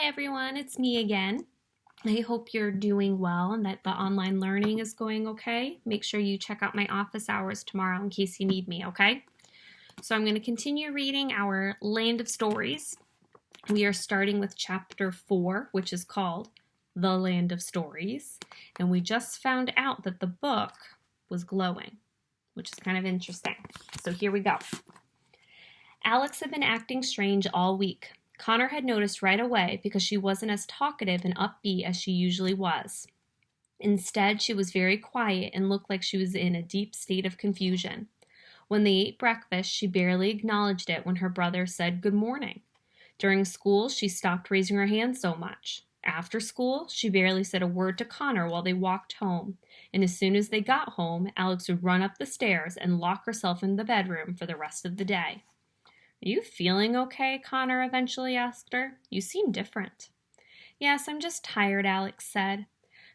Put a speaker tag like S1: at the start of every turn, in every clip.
S1: Hi everyone, it's me again. I hope you're doing well and that the online learning is going okay. Make sure you check out my office hours tomorrow in case you need me, okay? So I'm going to continue reading our Land of Stories. We are starting with chapter 4, which is called The Land of Stories. And we just found out that the book was glowing, which is kind of interesting. So here we go. Alex had been acting strange all week. Connor had noticed right away because she wasn't as talkative and upbeat as she usually was. Instead, she was very quiet and looked like she was in a deep state of confusion. When they ate breakfast, she barely acknowledged it when her brother said good morning. During school, she stopped raising her hand so much. After school, she barely said a word to Connor while they walked home, and as soon as they got home, Alex would run up the stairs and lock herself in the bedroom for the rest of the day. "Are you feeling okay?" Connor eventually asked her. "You seem different." "Yes, I'm just tired," Alex said.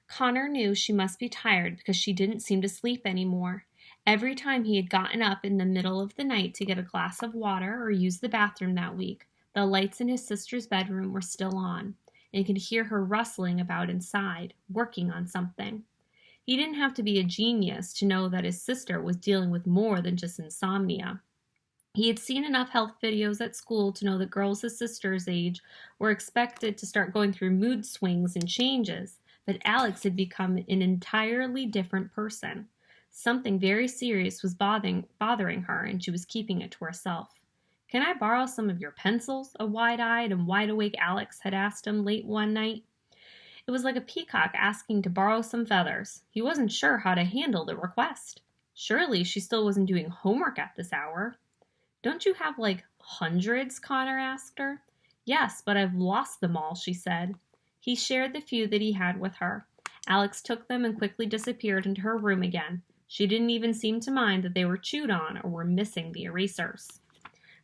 S1: Connor knew she must be tired because she didn't seem to sleep anymore. Every time he had gotten up in the middle of the night to get a glass of water or use the bathroom that week, the lights in his sister's bedroom were still on, and he could hear her rustling about inside, working on something. He didn't have to be a genius to know that his sister was dealing with more than just insomnia. He had seen enough health videos at school to know that girls his sister's age were expected to start going through mood swings and changes, but Alex had become an entirely different person. Something very serious was bothering her, and she was keeping it to herself. "Can I borrow some of your pencils?" a wide-eyed and wide-awake Alex had asked him late one night. It was like a peacock asking to borrow some feathers. He wasn't sure how to handle the request. Surely she still wasn't doing homework at this hour. "Don't you have like hundreds?" Connor asked her. "Yes, but I've lost them all," she said. He shared the few that he had with her. Alex took them and quickly disappeared into her room again. She didn't even seem to mind that they were chewed on or were missing the erasers.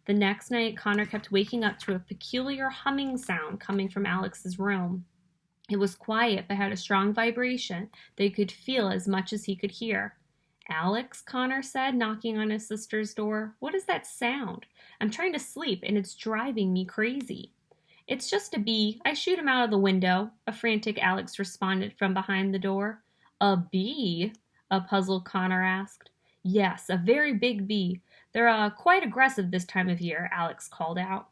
S1: The next night, Connor kept waking up to a peculiar humming sound coming from Alex's room. It was quiet but had a strong vibration that he could feel as much as he could hear. "Alex," Connor said, knocking on his sister's door, "what is that sound? I'm trying to sleep and it's driving me crazy." "It's just a bee. I shoot him out of the window," a frantic Alex responded from behind the door. "A bee?" a puzzled Connor asked. "Yes, a very big bee. They're quite aggressive this time of year," Alex called out.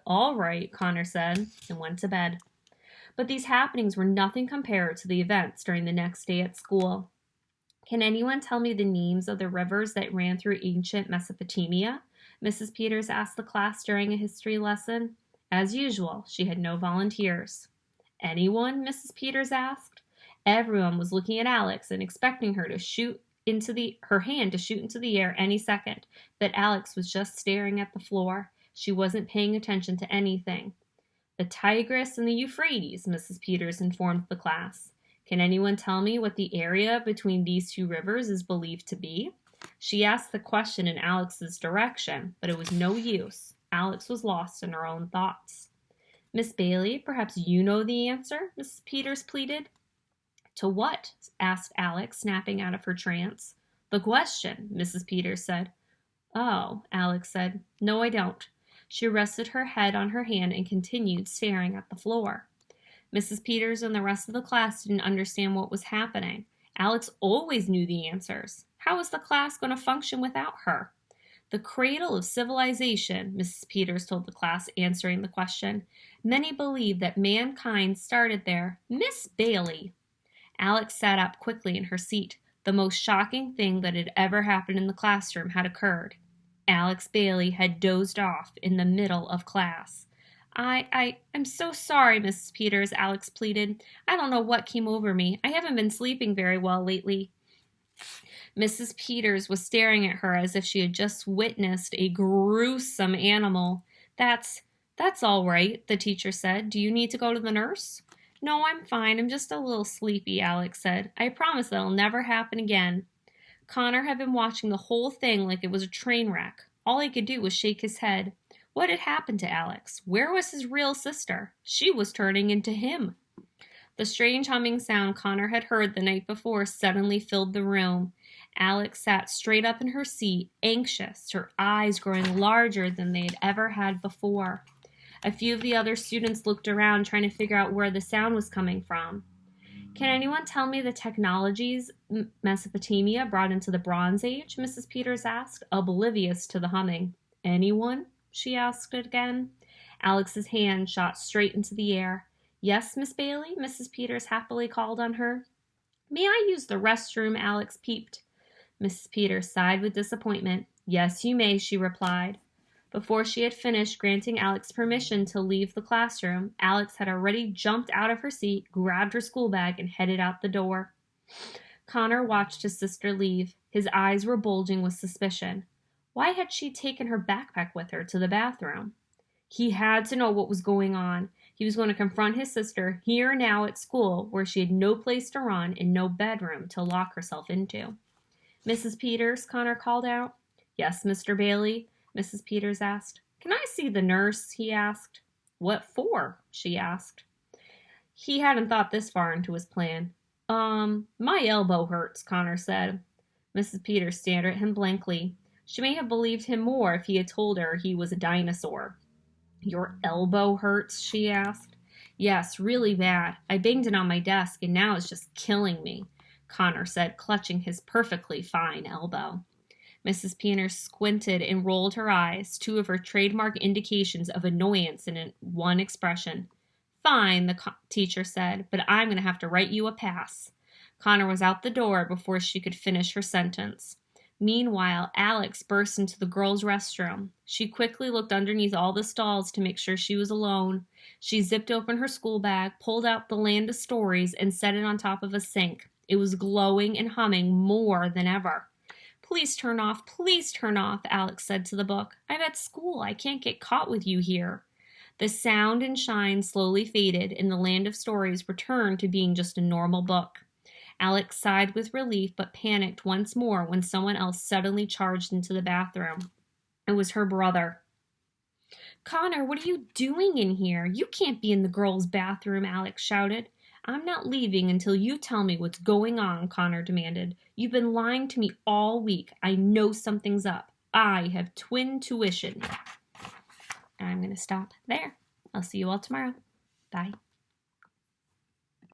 S1: All right," Connor said, and went to bed. But these happenings were nothing compared to the events during the next day at school. "Can anyone tell me the names of the rivers that ran through ancient Mesopotamia?" Mrs. Peters asked the class during a history lesson. As usual, she had no volunteers. "Anyone?" Mrs. Peters asked. Everyone was looking at Alex and expecting her to shoot her hand to shoot into the air any second, but Alex was just staring at the floor. She wasn't paying attention to anything. "The Tigris and the Euphrates," Mrs. Peters informed the class. "Can anyone tell me what the area between these two rivers is believed to be?" She asked the question in Alex's direction, but it was no use. Alex was lost in her own thoughts. "Miss Bailey, perhaps you know the answer?" Mrs. Peters pleaded. "To what?" asked Alex, snapping out of her trance. "The question," Mrs. Peters said. "Oh," Alex said. "No, I don't." She rested her head on her hand and continued staring at the floor. Mrs. Peters and the rest of the class didn't understand what was happening. Alex always knew the answers. How was the class going to function without her? "The cradle of civilization," Mrs. Peters told the class, answering the question. "Many believe that mankind started there." "Miss Bailey!" Alex sat up quickly in her seat. The most shocking thing that had ever happened in the classroom had occurred. Alex Bailey had dozed off in the middle of class. I'm so sorry, Mrs. Peters," Alex pleaded. "I don't know what came over me. I haven't been sleeping very well lately." Mrs. Peters was staring at her as if she had just witnessed a gruesome animal. That's all right," the teacher said. "Do you need to go to the nurse?" "No, I'm fine. I'm just a little sleepy," Alex said. "I promise that'll never happen again." Connor had been watching the whole thing like it was a train wreck. All he could do was shake his head. What had happened to Alex? Where was his real sister? She was turning into him. The strange humming sound Connor had heard the night before suddenly filled the room. Alex sat straight up in her seat, anxious, her eyes growing larger than they had ever had before. A few of the other students looked around, trying to figure out where the sound was coming from. Can anyone tell me the technologies Mesopotamia brought into the Bronze Age? Mrs. Peters asked, oblivious to the humming. Anyone? She asked again. Alex's hand shot straight into the air. Yes, Miss Bailey? Mrs. Peters happily called on her. May I use the restroom? Alex peeped. Mrs. Peters sighed with disappointment. Yes, you may, she replied. Before she had finished granting Alex permission to leave the classroom, Alex had already jumped out of her seat, grabbed her school bag, and headed out the door. Connor watched his sister leave. His eyes were bulging with suspicion. Why had she taken her backpack with her to the bathroom? He had to know what was going on. He was going to confront his sister here now at school, where she had no place to run and no bedroom to lock herself into. Mrs. Peters, Connor called out. Yes, Mr. Bailey, Mrs. Peters asked. Can I see the nurse? He asked. What for? She asked. He hadn't thought this far into his plan. My elbow hurts, Connor said. Mrs. Peters stared at him blankly. She may have believed him more if he had told her he was a dinosaur. Your elbow hurts? She asked. Yes, really bad. I banged it on my desk and now it's just killing me, Connor said, clutching his perfectly fine elbow. Mrs. Peters squinted and rolled her eyes, two of her trademark indications of annoyance in one expression. Fine, the teacher said, but I'm going to have to write you a pass. Connor was out the door before she could finish her sentence. Meanwhile, Alex burst into the girls' restroom. She quickly looked underneath all the stalls to make sure she was alone. She zipped open her school bag, pulled out The Land of Stories, and set it on top of a sink. It was glowing and humming more than ever. Please turn off, Alex said to the book. I'm at school. I can't get caught with you here. The sound and shine slowly faded, and The Land of Stories returned to being just a normal book. Alex sighed with relief, but panicked once more when someone else suddenly charged into the bathroom. It was her brother. Connor, what are you doing in here? You can't be in the girls' bathroom, Alex shouted. I'm not leaving until you tell me what's going on, Connor demanded. You've been lying to me all week. I know something's up. I have twin tuition. I'm going to stop there. I'll see you all tomorrow. Bye.